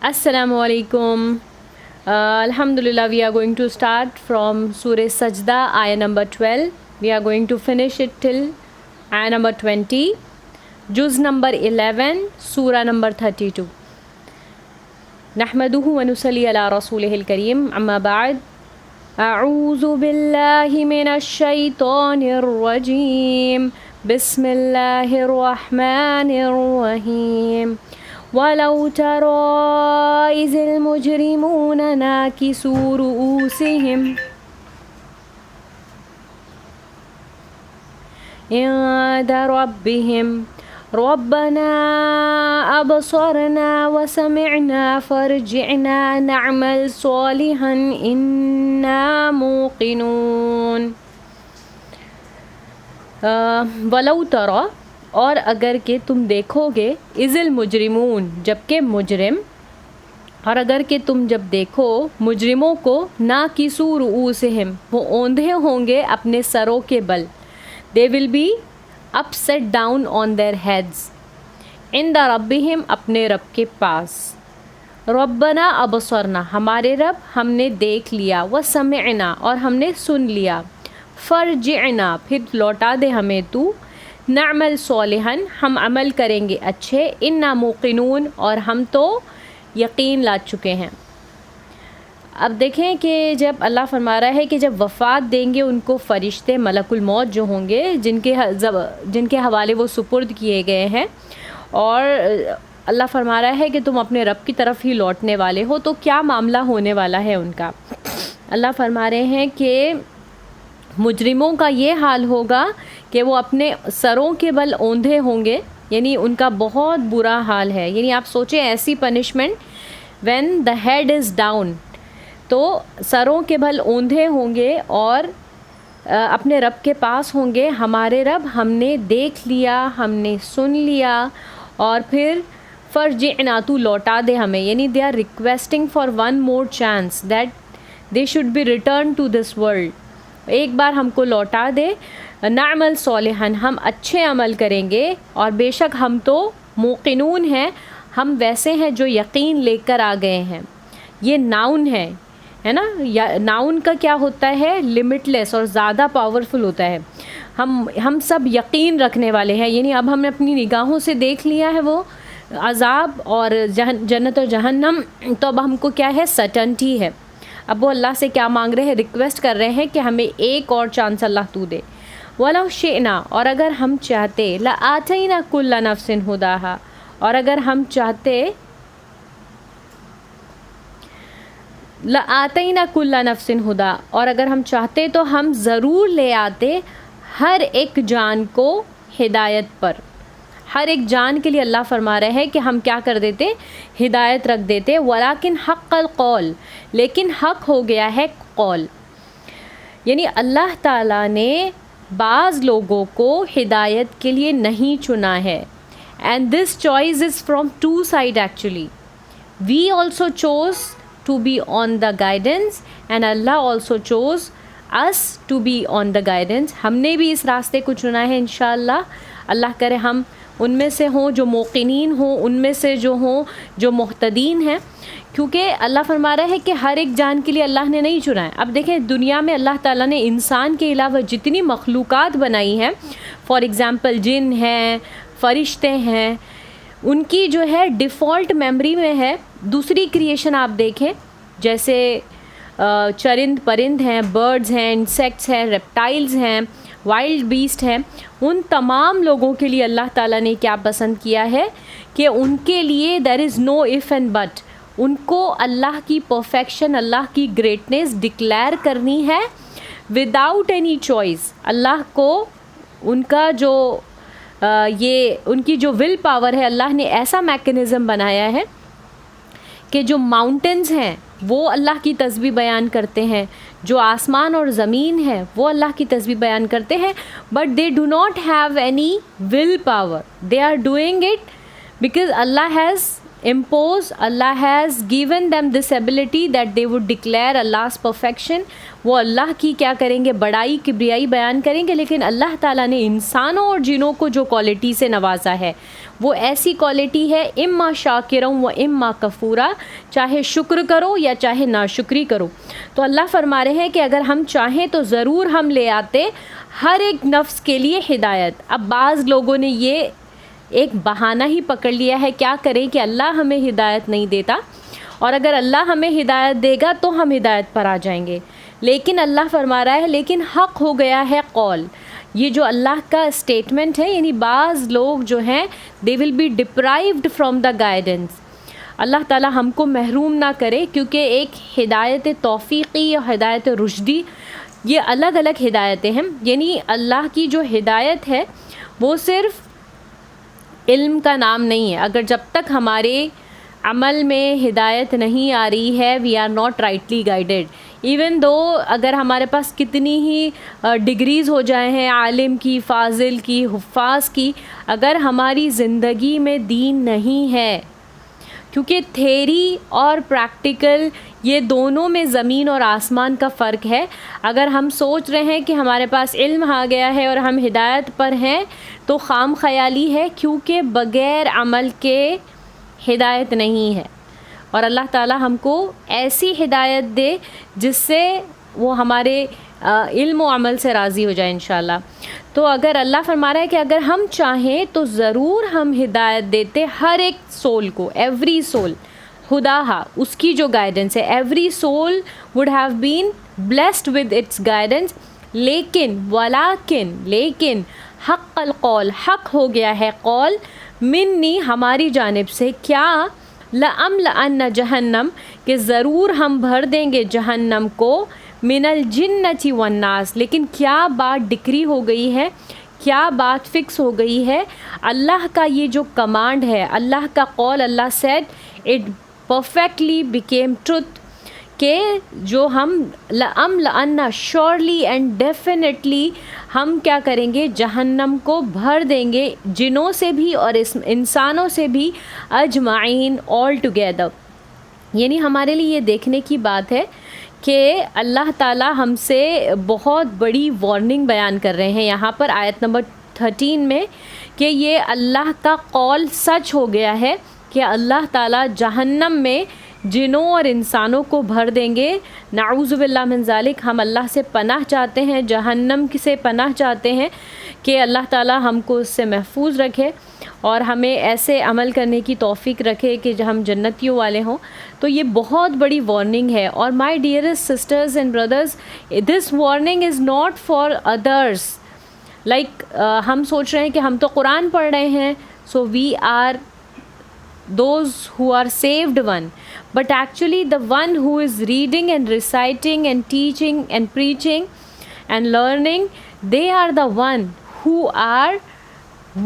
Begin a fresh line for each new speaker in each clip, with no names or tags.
Assalamu alaikum. Alhamdulillah, we are going to start from Surah Sajda, ayah number 12. We are going to finish it till ayah number 20. Juz number 11, Surah number 32. نحمده ونصلي على رسوله الكريم أما بعد أعوذ بالله من الشيطان الرجيم بسم الله الرحمن الرحيم ولو ترى إذ المجرمون ناكسوا رؤوسهم عند ربهم ربنا أبصرنا وسمعنا فارجعنا نعمل صالحا إنا موقنون. ولو ترى اور اگر کہ تم دیکھو گے اذ المجرمون جبکہ مجرم، اور اگر کہ تم جب دیکھو مجرموں کو ناکسوا رؤوسہم وہ اوندھے ہوں گے اپنے سروں کے بل. they will be upside down on their heads. عند ربہم اپنے رب کے پاس. ربنا ابصرنا ہمارے رب ہم نے دیکھ لیا، وسمعنا اور ہم نے سن لیا، فرجعنا پھر لوٹا دے ہمیں تو، نعمل صالحا ہم عمل کریں گے اچھے، انا موقنون اور ہم تو یقین لا چکے ہیں. اب دیکھیں کہ جب اللہ فرما رہا ہے کہ جب وفات دیں گے ان کو فرشتے ملک الموت جو ہوں گے جن کے حوالے وہ سپرد کیے گئے ہیں، اور اللہ فرما رہا ہے کہ تم اپنے رب کی طرف ہی لوٹنے والے ہو، تو کیا معاملہ ہونے والا ہے ان کا. اللہ فرما رہے ہیں کہ مجرموں کا یہ حال ہوگا کہ وہ اپنے سروں کے بل اوندھے ہوں گے، یعنی ان کا بہت برا حال ہے. یعنی آپ سوچیں ایسی punishment when the head is down, تو سروں کے بل اوندھے ہوں گے اور اپنے رب کے پاس ہوں گے. ہمارے رب ہم نے دیکھ لیا، ہم نے سن لیا، اور پھر فرجعنا تو لوٹا دے ہمیں. یعنی they are requesting for one more chance that they should be return to this world. ایک بار ہم کو لوٹا دے. نعمل صالحا ہم اچھے عمل کریں گے، اور بے شک ہم تو موقنون ہیں، ہم ویسے ہیں جو یقین لے کر آ گئے ہیں. یہ ناؤن ہے نا. ناؤن کا کیا ہوتا ہے؟ لمٹ لیس اور زیادہ پاورفل ہوتا ہے. ہم سب یقین رکھنے والے ہیں. یعنی اب ہم نے اپنی نگاہوں سے دیکھ لیا ہے وہ عذاب اور جنت اور جہنم، تو اب ہم کو کیا ہے؟ سرٹنٹی ہے. اب وہ اللہ سے کیا مانگ رہے ہیں؟ ریکویسٹ کر رہے ہیں کہ ہمیں ایک اور چانس اللہ تو دے. وَلَوْ شِئْنَا اور اگر ہم چاہتے، لَآتَيْنَا كُلَّ نَفْسٍ هُدَاهَا اور اگر ہم چاہتے، لَآتَيْنَا كُلَّ نَفْسٍ هُدَاهَا اور اگر ہم چاہتے تو ہم ضرور لے آتے ہر ایک جان کو ہدایت پر. ہر ایک جان کے لیے اللہ فرما رہے ہیں کہ ہم کیا کر دیتے؟ ہدایت رکھ دیتے. وَلَكِنْ حَقَّ الْقَوْلِ لیکن حق ہو گیا ہے قول. یعنی اللہ تعالیٰ نے بعض لوگوں کو ہدایت کے لیے نہیں چنا ہے. And this choice is from two side actually. We also choose to be on the guidance and Allah also choose us to be on the guidance. ہم نے بھی اس راستے کو چنا ہے. انشاءاللہ اللہ کرے ہم ان میں سے ہوں جو موقنین ہوں، ان میں سے جو ہوں جو محتدین ہیں، کیونکہ اللہ فرما رہا ہے کہ ہر ایک جان کے لیے اللہ نے نہیں چنا ہے. اب دیکھیں دنیا میں اللہ تعالیٰ نے انسان کے علاوہ جتنی مخلوقات بنائی ہیں، فار ایگزامپل جن ہیں، فرشتے ہیں، ان کی جو ہے ڈیفالٹ میموری میں ہے. دوسری کریشن آپ دیکھیں جیسے چرند پرند ہیں، برڈز ہیں، انسیکٹس ہیں، ریپٹائلز ہیں، وائلڈ بیسٹ ہیں، ان تمام لوگوں کے لیے اللہ تعالیٰ نے کیا پسند کیا ہے کہ ان کے لیے دیر از نو اف اینڈ بٹ. ان کو اللہ کی پرفیکشن، اللہ کی گریٹنس ڈکلیئر کرنی ہے وداؤٹ اینی چوائس. اللہ کو ان کا جو ان کی جو ول پاور ہے، اللہ نے ایسا میکنزم بنایا ہے کہ جو ماؤنٹنز ہیں وہ اللہ کی تسبیح بیان کرتے ہیں، جو آسمان اور زمین ہے وہ اللہ کی تسبیح بیان کرتے ہیں، but they do not have any will power. They are doing it because Allah has impose, Allah has given them this ability that they would declare Allah's perfection. وہ اللہ کی کیا کریں گے؟ بڑائی، کبریائی بیان کریں گے. لیکن اللہ تعالیٰ نے انسانوں اور جنوں کو جو کوالٹی سے نوازا ہے وہ ایسی کوالٹی ہے اما شاکرا و اما کفورا، چاہے شکر کرو یا چاہے ناشکری کرو. تو اللہ فرما رہے ہیں کہ اگر ہم چاہیں تو ضرور ہم لے آتے ہر ایک نفس کے لیے ہدایت. اب بعض لوگوں نے یہ ایک بہانہ ہی پکڑ لیا ہے، کیا کریں کہ اللہ ہمیں ہدایت نہیں دیتا، اور اگر اللہ ہمیں ہدایت دے گا تو ہم ہدایت پر آ جائیں گے. لیکن اللہ فرما رہا ہے لیکن حق ہو گیا ہے قول. یہ جو اللہ کا اسٹیٹمنٹ ہے، یعنی بعض لوگ جو ہیں they will be deprived from the guidance. اللہ تعالیٰ ہم کو محروم نہ کرے، کیونکہ ایک ہدایت توفیقی اور ہدایت رشدی یہ الگ الگ ہدایتیں ہیں. یعنی اللہ کی جو ہدایت ہے وہ صرف علم کا نام نہیں ہے. اگر جب تک ہمارے عمل میں ہدایت نہیں آ رہی ہے we are not rightly guided. Even though اگر ہمارے پاس کتنی ہی ڈگریز ہو جائیں ہیں عالم کی، فاضل کی، حفاظ کی، اگر ہماری زندگی میں دین نہیں ہے، کیونکہ تھیری اور پریکٹیکل یہ دونوں میں زمین اور آسمان کا فرق ہے. اگر ہم سوچ رہے ہیں کہ ہمارے پاس علم آ گیا ہے اور ہم ہدایت پر ہیں تو خام خیالی ہے، کیونکہ بغیر عمل کے ہدایت نہیں ہے. اور اللہ تعالیٰ ہم کو ایسی ہدایت دے جس سے وہ ہمارے علم و عمل سے راضی ہو جائے انشاءاللہ. تو اگر اللہ فرما رہا ہے کہ اگر ہم چاہیں تو ضرور ہم ہدایت دیتے ہر ایک سول کو، ایوری سول ہداہا، اس کی جو گائیڈنس ہے، every civil would have been blessed with its guidance. لیکن حق القول، حق ہو گیا ہے قول، منی ہماری جانب سے، کیا؟ لَأَمْلَأَنَّ جہنم، کہ ضرور ہم بھر دیں گے جہنم کو، من الجنۃ والناس. لیکن کیا بات ڈکری ہو گئی ہے، کیا بات فکس ہو گئی ہے؟ اللہ کا یہ جو کمانڈ ہے، اللہ کا قول، اللہ said it perfectly became truth, کہ جو ہم لَأَمْلَأَنَّ شیورلی اینڈ ڈیفینیٹلی ہم کیا کریں گے؟ جہنم کو بھر دیں گے، جنوں سے بھی اور انسانوں سے بھی، اجمعین، آل ٹوگیدر. یعنی ہمارے لیے یہ دیکھنے کی بات ہے کہ اللہ تعالیٰ ہم سے بہت بڑی وارننگ بیان کر رہے ہیں یہاں پر آیت نمبر 13 میں، کہ یہ اللہ کا قول سچ ہو گیا ہے کہ اللہ تعالیٰ جہنم میں جنوں اور انسانوں کو بھر دیں گے. نعوذ باللہ من ذالک، ہم اللہ سے پناہ چاہتے ہیں، جہنم سے پناہ چاہتے ہیں کہ اللہ تعالیٰ ہم کو اس سے محفوظ رکھے اور ہمیں ایسے عمل کرنے کی توفیق رکھے کہ ہم جنتیوں والے ہوں. تو یہ بہت بڑی وارننگ ہے. اور my dearest sisters and brothers, this warning is not for others. Like ہم سوچ رہے ہیں کہ ہم تو قرآن پڑھ رہے ہیں، so we are those who are saved one, but actually the one who is reading and reciting and teaching and preaching and learning, they are the one who are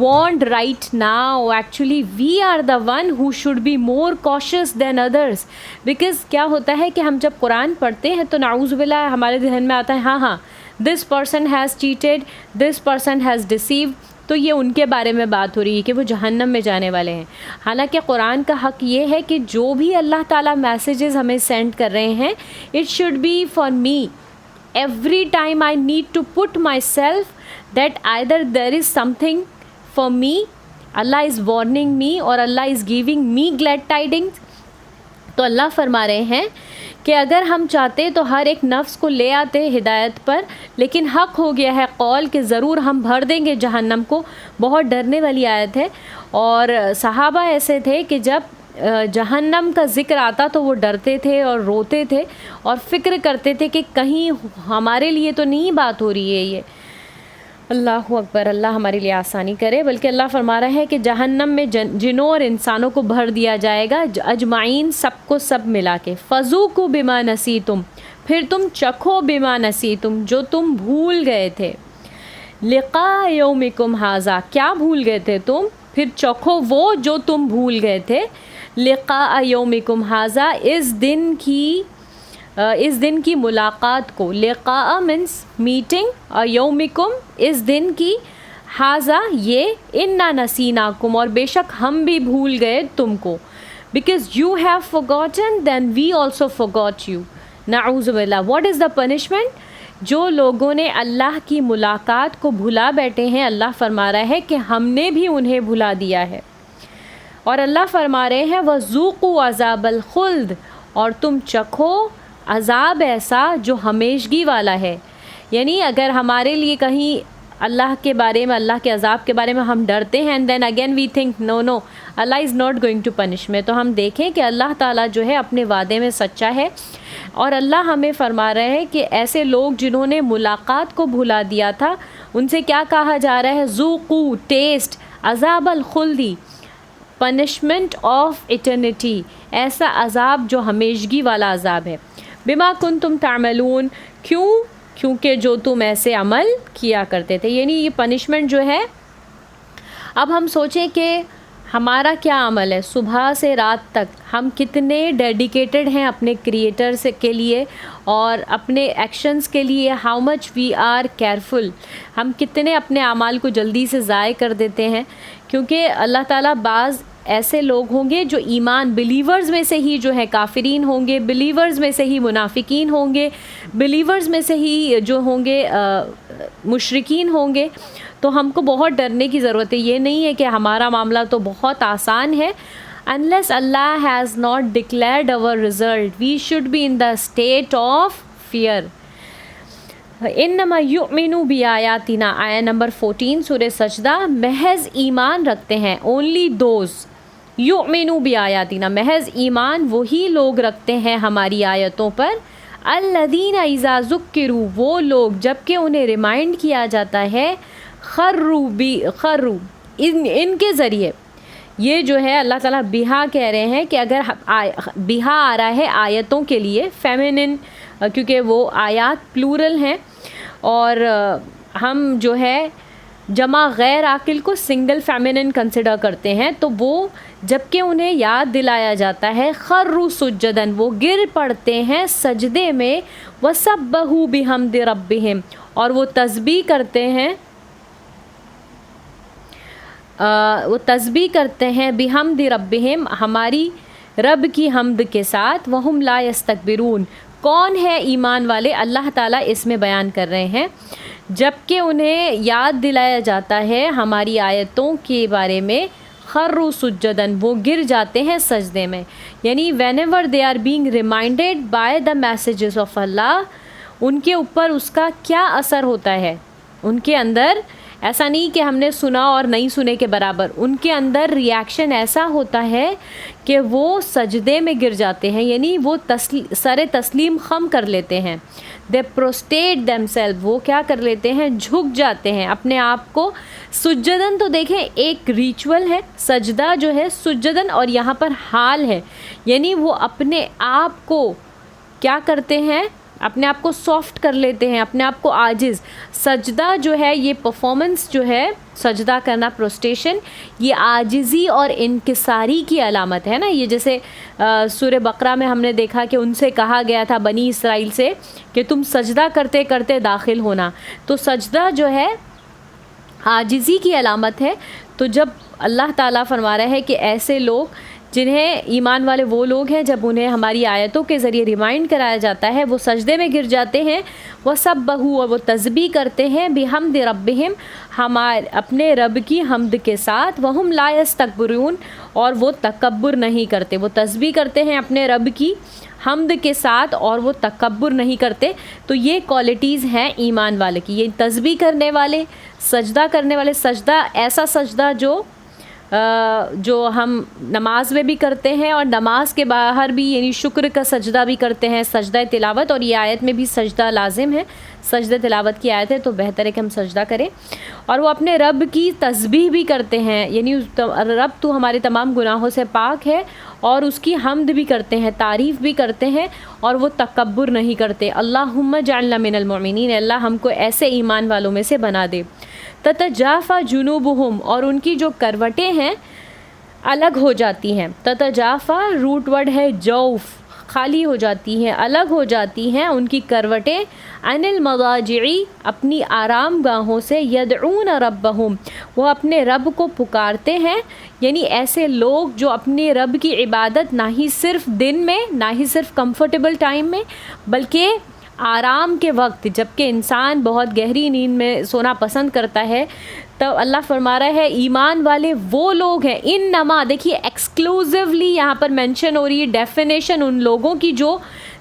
warned right now. Actually we are the one who should be more cautious than others, because کیا ہوتا ہے کہ ہم جب قرآن پڑھتے ہیں تو نعوذ باللہ ہمارے ذہن میں آتا ہے ہاں this person has cheated, this person has deceived، تو یہ ان کے بارے میں بات ہو رہی ہے کہ وہ جہنم میں جانے والے ہیں. حالانکہ قرآن کا حق یہ ہے کہ جو بھی اللہ تعالیٰ میسیجز ہمیں سینڈ کر رہے ہیں، it should be for me. Every time I need to put myself that either there is something for me, اللہ از وارننگ می اور اللہ is giving me glad tidings. تو اللہ فرما رہے ہیں کہ اگر ہم چاہتے تو ہر ایک نفس کو لے آتے ہدایت پر، لیکن حق ہو گیا ہے قول کہ ضرور ہم بھر دیں گے جہنم کو. بہت ڈرنے والی آیت ہے. اور صحابہ ایسے تھے کہ جب جہنم کا ذکر آتا تو وہ ڈرتے تھے اور روتے تھے اور فکر کرتے تھے کہ کہیں ہمارے لیے تو نہیں بات ہو رہی ہے یہ. اللہ اکبر، اللہ ہمارے لیے آسانی کرے. بلکہ اللہ فرما رہا ہے کہ جہنم میں جنوں اور انسانوں کو بھر دیا جائے گا، اجمعین، سب کو سب ملا کے. فذوقوا بما نسیتم، پھر تم چکھو بما نسیتم، جو تم بھول گئے تھے. لقاء یومکم ھذا، کیا بھول گئے تھے تم؟ پھر چکھو وہ جو تم بھول گئے تھے. لقاء یومکم ھذا، اس دن کی ملاقات کو. لقاء مینس میٹنگ، اور یومکم اس دن کی، ھذا یہ، انا نسیناکم، اور بے شک ہم بھی بھول گئے تم کو. because you have forgotten then we also forgot you. نعوذ باللہ. what is the punishment؟ جو لوگوں نے اللہ کی ملاقات کو بھلا بیٹھے ہیں، اللہ فرما رہا ہے کہ ہم نے بھی انہیں بھلا دیا ہے. اور اللہ فرما رہے ہیں وَذُوقُوا عَذَابَ الْخُلْدِ، اور تم چکھو عذاب ایسا جو ہمیشگی والا ہے. یعنی اگر ہمارے لیے کہیں اللہ کے بارے میں، اللہ کے عذاب کے بارے میں ہم ڈرتے ہیں، and then again we think no Allah is not going to punish میں، تو ہم دیکھیں کہ اللہ تعالیٰ جو ہے اپنے وعدے میں سچا ہے. اور اللہ ہمیں فرما رہے ہیں کہ ایسے لوگ جنہوں نے ملاقات کو بھلا دیا تھا، ان سے کیا کہا جا رہا ہے؟ ذوقوا، ٹیسٹ، عذاب الخلدی، پنشمنٹ آف ایٹرنیٹی، ایسا عذاب جو ہمیشگی والا عذاب ہے. بما کنتم تعملون، کیونکہ جو تم ایسے عمل کیا کرتے تھے. یعنی یہ پنشمنٹ جو ہے، اب ہم سوچیں کہ ہمارا کیا عمل ہے، صبح سے رات تک ہم کتنے ڈیڈیکیٹڈ ہیں اپنے کریٹر سے کے لیے اور اپنے ایکشنز کے لیے، how much we are careful, ہم کتنے اپنے اعمال کو جلدی سے ضائع کر دیتے ہیں. کیونکہ اللہ تعالیٰ بعض ایسے لوگ ہوں گے جو ایمان، بلیورز میں سے ہی جو ہے کافرین ہوں گے، بلیورز میں سے ہی منافقین ہوں گے، بلیورز میں سے ہی جو ہوں گے مشرکین ہوں گے. تو ہم کو بہت ڈرنے کی ضرورت ہے. یہ نہیں ہے کہ ہمارا معاملہ تو بہت آسان ہے. unless Allah has not declared our result, we should be in the state of fear. انما یؤمنوا بآیاتنا، آیا نمبر 14 سورہ سجدہ. محض ایمان رکھتے ہیں، only those یؤمنوا بآیاتنا، محض ایمان وہی لوگ رکھتے ہیں ہماری آیتوں پر. الذین اذا ذکروا، وہ لوگ جب کہ انہیں ریمائنڈ کیا جاتا ہے، خروا ان کے ذریعے. یہ جو ہے اللہ تعالیٰ بہا کہہ رہے ہیں کہ اگر بہا آ رہا ہے آیتوں کے لیے فیمنن، کیونکہ وہ آیات پلورل ہیں اور ہم جو ہے جمع غیر عاقل کو سنگل فیمنن کنسیڈر کرتے ہیں. تو وہ جب کہ انہیں یاد دلایا جاتا ہے، خروا سجدن، وہ گر پڑتے ہیں سجدے میں، وسبحوا بحمد ربہم، اور وہ تسبیح کرتے ہیں بحمد ربہم، ہماری رب کی حمد کے ساتھ. وہم لا یستکبرون، کون ہے ایمان والے؟ اللہ تعالیٰ اس میں بیان کر رہے ہیں جب کہ انہیں یاد دلایا جاتا ہے ہماری آیتوں کے بارے میں، خروا سجدن، وہ گر جاتے ہیں سجدے میں. یعنی whenever they are being reminded by the messages of اللہ، ان کے اوپر اس کا کیا اثر ہوتا ہے؟ ان کے اندر ایسا نہیں کہ ہم نے سنا اور نہیں سنے کے برابر، ان کے اندر ریاکشن ایسا ہوتا ہے کہ وہ سجدے میں گر جاتے ہیں. یعنی وہ سر تسلیم خم کر لیتے ہیں. دے پروسٹیٹ دیم سیلف، وہ کیا کر لیتے ہیں؟ جھک جاتے ہیں اپنے آپ کو. سجدن تو دیکھیں ایک ریچول ہے، سجدہ جو ہے سجدن، اور یہاں پر حال ہے. یعنی وہ اپنے آپ کو کیا کرتے ہیں؟ اپنے آپ کو سافٹ کر لیتے ہیں، اپنے آپ کو عاجز. سجدہ جو ہے یہ پرفارمنس جو ہے، سجدہ کرنا، پروسٹیشن، یہ عاجزی اور انکساری کی علامت ہے نا. یہ جیسے سورہ بقرہ میں ہم نے دیکھا کہ ان سے کہا گیا تھا بنی اسرائیل سے کہ تم سجدہ کرتے کرتے داخل ہونا. تو سجدہ جو ہے عاجزی کی علامت ہے. تو جب اللہ تعالیٰ فرما رہا ہے کہ ایسے لوگ جنہیں ایمان والے وہ لوگ ہیں جب انہیں ہماری آیتوں کے ذریعے ریمائنڈ کرایا جاتا ہے وہ سجدے میں گر جاتے ہیں، وسبحوا، اور وہ تسبیح کرتے ہیں، بحمد ربہم، اپنے رب کی حمد کے ساتھ، وہم لا یستکبرون، اور وہ تکبر نہیں کرتے. وہ تسبیح کرتے ہیں اپنے رب کی حمد کے ساتھ اور وہ تکبر نہیں کرتے. تو یہ کوالٹیز ہیں ایمان والے کی. یہ تسبیح کرنے والے، سجدہ کرنے والے، سجدہ ایسا سجدہ جو ہم نماز میں بھی کرتے ہیں اور نماز کے باہر بھی، یعنی شکر کا سجدہ بھی کرتے ہیں، سجدہ تلاوت. اور یہ آیت میں بھی سجدہ لازم ہے، سجدہ تلاوت کی آیت ہے، تو بہتر ہے کہ ہم سجدہ کریں. اور وہ اپنے رب کی تسبیح بھی کرتے ہیں، یعنی رب تو ہمارے تمام گناہوں سے پاک ہے، اور اس کی حمد بھی کرتے ہیں، تعریف بھی کرتے ہیں، اور وہ تکبر نہیں کرتے. اللہم اجعلنا من المؤمنین، اللہ ہم کو ایسے ایمان والوں میں سے بنا دے. تتجافی جنوبہم، اور ان کی جو کروٹیں ہیں الگ ہو جاتی ہیں. تتجافی روٹ ورڈ ہے جوف، خالی ہو جاتی ہیں، الگ ہو جاتی ہیں ان کی کروٹیں، عن المضاجع اپنی آرام گاہوں سے، یدعون ربہم وہ اپنے رب کو پکارتے ہیں. یعنی ایسے لوگ جو اپنے رب کی عبادت نہ ہی صرف دن میں، نہ ہی صرف کمفرٹیبل ٹائم میں، بلکہ آرام کے وقت جب کہ انسان بہت گہری نیند میں سونا پسند کرتا ہے، تو اللہ فرما رہا ہے ایمان والے وہ لوگ ہیں. انما دیکھیے ایکسکلوزیولی یہاں پر مینشن ہو رہی ہے ڈیفینیشن ان لوگوں کی جو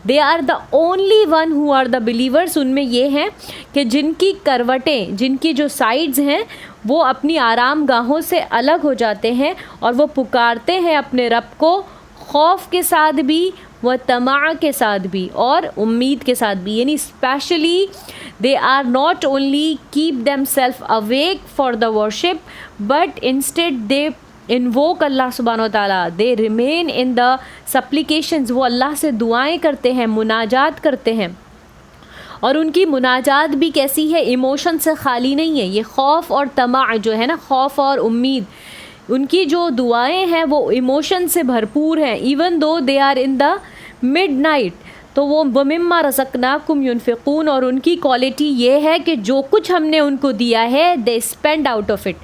they are the only one who are the believers. ان میں یہ ہیں کہ جن کی کروٹیں، جن کی جو سائڈز ہیں وہ اپنی آرام گاہوں سے الگ ہو جاتے ہیں اور وہ پکارتے ہیں اپنے رب کو خوف کے ساتھ بھی، وہ طمع کے ساتھ بھی اور امید کے ساتھ بھی. یعنی especially they are not only keep themselves awake for the worship but instead they invoke اللہ سبحانہ وتعالیٰ, they remain in the supplications, وہ اللہ سے دعائیں کرتے ہیں, مناجات کرتے ہیں. اور ان کی مناجات بھی کیسی ہے؟ ایموشن سے خالی نہیں ہے. یہ خوف اور طمع جو ہے نا، خوف اور امید، ان کی جو دعائیں ہیں وہ ایموشن سے بھرپور ہیں. Even though they are in the midnight, تو وہ وَمِمَّا رَزَقْنَاكُمْ يُنْفِقُونَ، اور ان کی کوالٹی یہ ہے کہ جو کچھ ہم نے ان کو دیا ہے they spend out of it.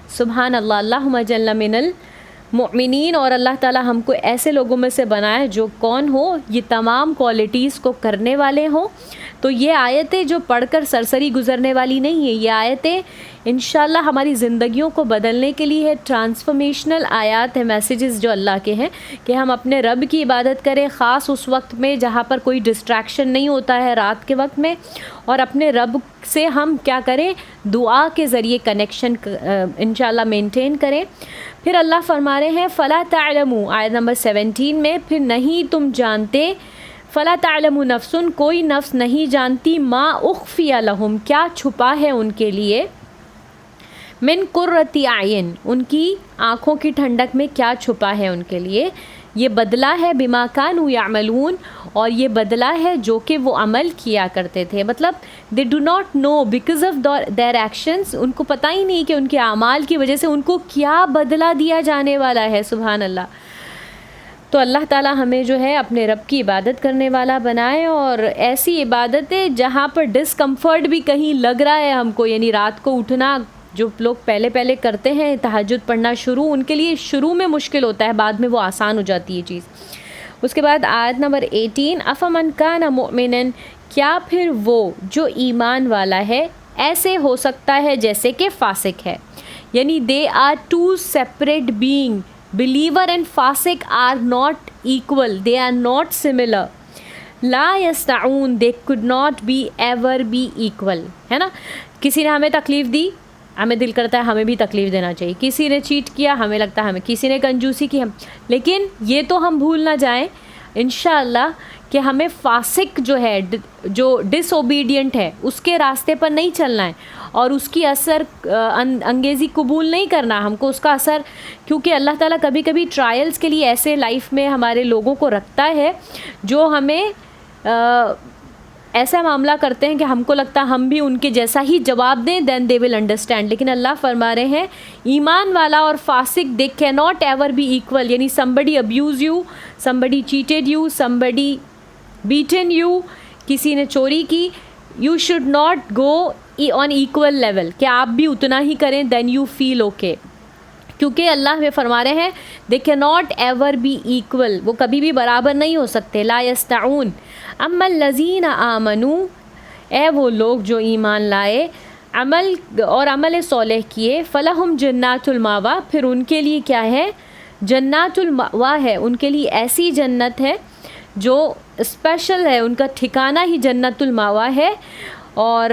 سبحان اللہ. اللہم اجعلنا من المؤمنین. اور اللہ تعالی ہم کو ایسے لوگوں میں سے بنائے جو کون ہو، یہ تمام کوالٹیز کو کرنے والے ہوں. تو یہ آیتیں جو پڑھ کر سرسری گزرنے والی نہیں ہیں، یہ آیتیں انشاءاللہ ہماری زندگیوں کو بدلنے کے لیے ہے. ٹرانسفارمیشنل آیات ہیں، میسیجز جو اللہ کے ہیں کہ ہم اپنے رب کی عبادت کریں، خاص اس وقت میں جہاں پر کوئی ڈسٹریکشن نہیں ہوتا ہے رات کے وقت میں، اور اپنے رب سے ہم کیا کریں؟ دعا کے ذریعے کنیکشن انشاءاللہ مینٹین کریں. پھر اللہ فرما رہے ہیں فَلَا تَعْلَمُوا، آیت نمبر 17 میں، پھر نہیں تم جانتے، فَلَا تَعْلَمُ نَفْسٌ کوئی نفس نہیں جانتی، مَا أُخْفِيَ لَهُمْ کیا چھپا ہے ان کے لیے، من قرۃ اعین ان کی آنکھوں کی ٹھنڈک میں کیا چھپا ہے ان کے لیے. یہ بدلہ ہے بما کانوا یعملون، اور یہ بدلہ ہے جو کہ وہ عمل کیا کرتے تھے. مطلب they do not know because of their actions, ان کو پتہ ہی نہیں کہ ان کے اعمال کی وجہ سے ان کو کیا بدلہ دیا جانے والا ہے. سبحان اللہ. تو اللہ تعالیٰ ہمیں جو ہے اپنے رب کی عبادت کرنے والا بنائے، اور ایسی عبادتیں جہاں پر ڈسکمفرٹ بھی کہیں لگ رہا ہے ہم کو، یعنی رات کو اٹھنا جو لوگ پہلے کرتے ہیں تہجد پڑھنا شروع، ان کے لیے شروع میں مشکل ہوتا ہے، بعد میں وہ آسان ہو جاتی ہے چیز. اس کے بعد آیت نمبر 18 افمن کان مؤمنا کیا پھر وہ جو ایمان والا ہے ایسے ہو سکتا ہے جیسے کہ فاسق ہے. یعنی they are two separate being. believer and فاسق are not equal, they are not similar. لا یستعون they could not be ever be equal. ہے نا، کسی نے ہمیں تکلیف دی، ہمیں دل کرتا ہے ہمیں بھی تکلیف دینا چاہیے. کسی نے چیٹ کیا، ہمیں لگتا ہے ہمیں، کسی نے کنجوسی کی، ہم، لیکن یہ تو ہم بھول نہ جائیں انشاءاللہ کہ ہمیں فاسق جو ہے، جو ڈس اوبیڈینٹ ہے، اس کے راستے پر نہیں چلنا ہے اور اس کی اثر انگیزی قبول نہیں کرنا. ہم کو اس کا اثر، کیونکہ اللہ تعالیٰ کبھی کبھی ٹرائلز کے لیے ایسے لائف میں ہمارے لوگوں کو رکھتا ہے جو ہمیں ایسا معاملہ کرتے ہیں کہ ہم کو لگتا ہے ہم بھی ان کے جیسا ہی جواب دیں، دین دے ول انڈرسٹینڈ. لیکن اللہ فرما رہے ہیں ایمان والا اور فاسق دے کی ناٹ ایور بی ایکول. یعنی somebody abuse you, somebody cheated you, somebody beaten you, کسی نے چوری کی، you should not go on equal level کہ آپ بھی اتنا ہی کریں then you feel okay. کیونکہ اللہ میں فرما رہے ہیں they cannot ever be equal، وہ کبھی بھی برابر نہیں ہو سکتے. لا یستعون. اما الذین آمنوا، اے وہ لوگ جو ایمان لائے عمل اور عمل صالح کیے، فلہم جنات الماوا، پھر ان کے لیے کیا ہے؟ جنات الماوا ہے، ان کے لیے ایسی جنت ہے جو اسپیشل ہے، ان کا ٹھکانہ ہی جنت الماوا ہے. اور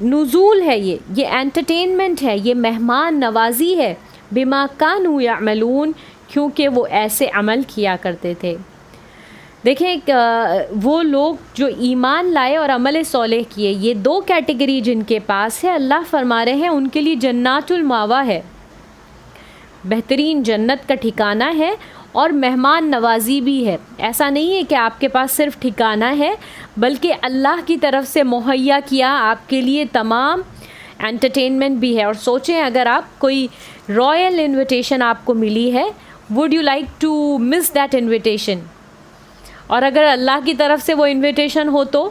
نزول ہے، یہ انٹرٹینمنٹ ہے، یہ مہمان نوازی ہے. بما کانوا یعملون، کیونکہ وہ ایسے عمل کیا کرتے تھے. دیکھیں وہ لوگ جو ایمان لائے اور عمل صالح کیے، یہ دو کیٹیگری جن کے پاس ہے، اللہ فرما رہے ہیں ان کے لیے جنات الماوا ہے، بہترین جنت کا ٹھکانہ ہے اور مہمان نوازی بھی ہے. ایسا نہیں ہے کہ آپ کے پاس صرف ٹھکانہ ہے، بلکہ اللہ کی طرف سے مہیا کیا آپ کے لیے تمام انٹرٹینمنٹ بھی ہے. اور سوچیں اگر آپ کوئی رائل انویٹیشن آپ کو ملی ہے، would you like to miss that invitation? اور اگر اللہ کی طرف سے وہ انویٹیشن ہو تو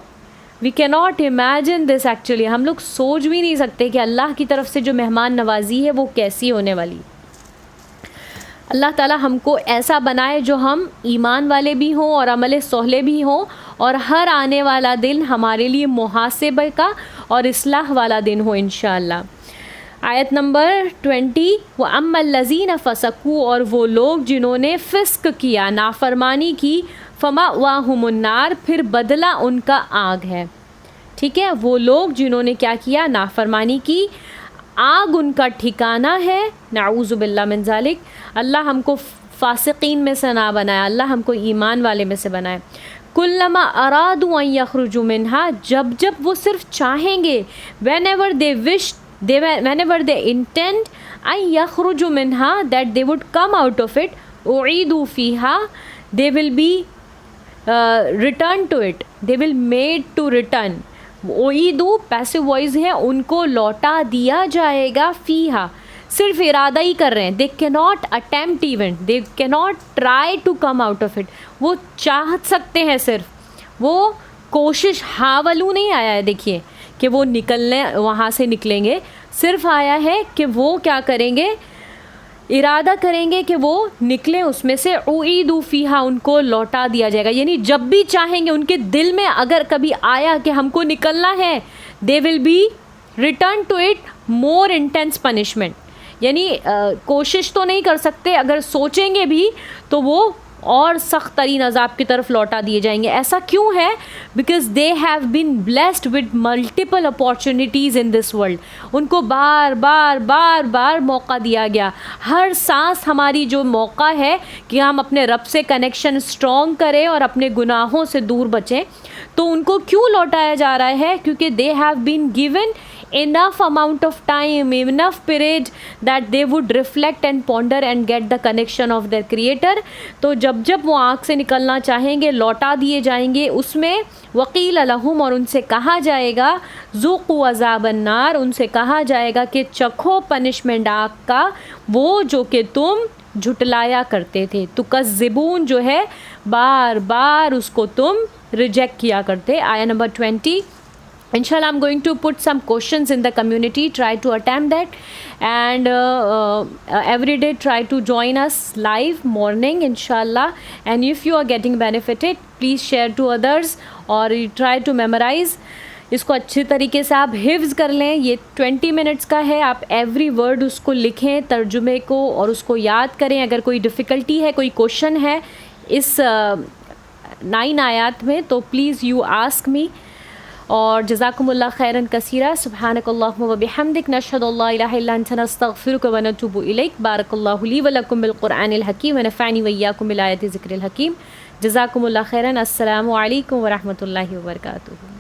وی کی ناٹ امیجن دس ایکچولی. ہم لوگ سوچ بھی نہیں سکتے کہ اللہ کی طرف سے جو مہمان نوازی ہے وہ کیسی ہونے والی. اللہ تعالیٰ ہم کو ایسا بنائے جو ہم ایمان والے بھی ہوں اور عمل صالح بھی ہوں, اور ہر آنے والا دن ہمارے لیے محاسبہ کا اور اصلاح والا دن ہو انشاءاللہ. آیت نمبر 20. وَأَمَّا الَّذِينَ فَسَقُوا, اور وہ لوگ جنہوں نے فسق کیا, نافرمانی کی, فَمَأْوَاهُمُ النَّارُ, پھر بدلہ ان کا آگ ہے. ٹھیک ہے, وہ لوگ جنہوں نے کیا کیا, نافرمانی کی, آگ ان کا ٹھکانہ ہے. نعوذ باللہ من ذالک. اللہ ہم کو فاسقین میں سے نہ بنائے, اللہ ہم کو ایمان والے میں سے بنائے. کلما ارادوا ان یخرجوا منها, جب وہ صرف چاہیں گے, whenever they wish, whenever they intend ان یخرجوا منها, that they would come out of it, اعیدوا فیہا, they will be return to it, they will made to return. اعیدوا پیسو وائز ہے, ان کو لوٹا دیا جائے گا, فیہا صرف ارادہ ہی کر رہے ہیں. دے کی ناٹ اٹیمپٹ ایون, دے کی not try to come out of it. وہ چاہ سکتے ہیں, صرف وہ کوشش, حاولو نہیں آیا ہے دیکھیے کہ وہ نکلنے وہاں سے نکلیں گے, صرف آیا ہے کہ وہ کیا کریں گے, ارادہ کریں گے کہ وہ نکلیں اس میں سے. اعیدوا فیہا, ان کو لوٹا دیا جائے گا. یعنی جب بھی چاہیں گے, ان کے دل میں اگر کبھی آیا کہ ہم کو نکلنا ہے, they will be return to it more intense punishment. یعنی کوشش تو نہیں کر سکتے, اگر سوچیں گے بھی تو وہ اور سخت ترین عذاب کی طرف لوٹا دیے جائیں گے. ایسا کیوں ہے؟ Because they have been blessed with multiple opportunities in this world. ان کو بار بار بار بار موقع دیا گیا. ہر سانس ہماری جو موقع ہے کہ ہم اپنے رب سے کنیکشن اسٹرانگ کریں اور اپنے گناہوں سے دور بچیں, تو ان کو کیوں لوٹایا جا رہا ہے؟ کیونکہ دے have been given enough amount of time, enough period that they would reflect and ponder and get the connection of their creator. تو جب وہ آنکھ سے نکلنا چاہیں گے, لوٹا دیے جائیں گے اس میں. وقیل لہم, اور ان سے کہا جائے گا, ذوقوا عذاب النار, ان سے کہا جائے گا کہ چکھو پنشمنٹ آگ کا, وہ جو کہ تم جھٹلایا کرتے تھے. تکذبون جو ہے بار بار اس کو تم ریجیکٹ کیا کرتے. آیا number 20. Inshallah, I'm going to put some questions in the community. Try to attempt that, and every day try to join us live morning, inshallah. And if you are getting benefited, please share to others, or try to memorize. اس کو اچھی طریقے سے آپ حفظ کر لیں. یہ 20 minutes کا ہے, آپ ایوری ورڈ اس کو لکھیں, ترجمے کو, اور اس کو یاد کریں. اگر کوئی ڈفیکلٹی ہے, کوئی کوشچن ہے اس 9 آیات میں, تو پلیز یو آسک می. اور جزاکم اللہ خیراً کثیرا. سبحانک اللہم و بحمدک, نشہد ان لا الہ الا انت, نستغفرک و نتوب الیک. بارک اللہ لی و لکم بالقرآن الحکیم, و نفعنی و ایاکم بالآیات ذکر الحکیم. جزاکم اللہ خیراً. السلام علیکم و رحمۃ اللہ وبرکاتہ.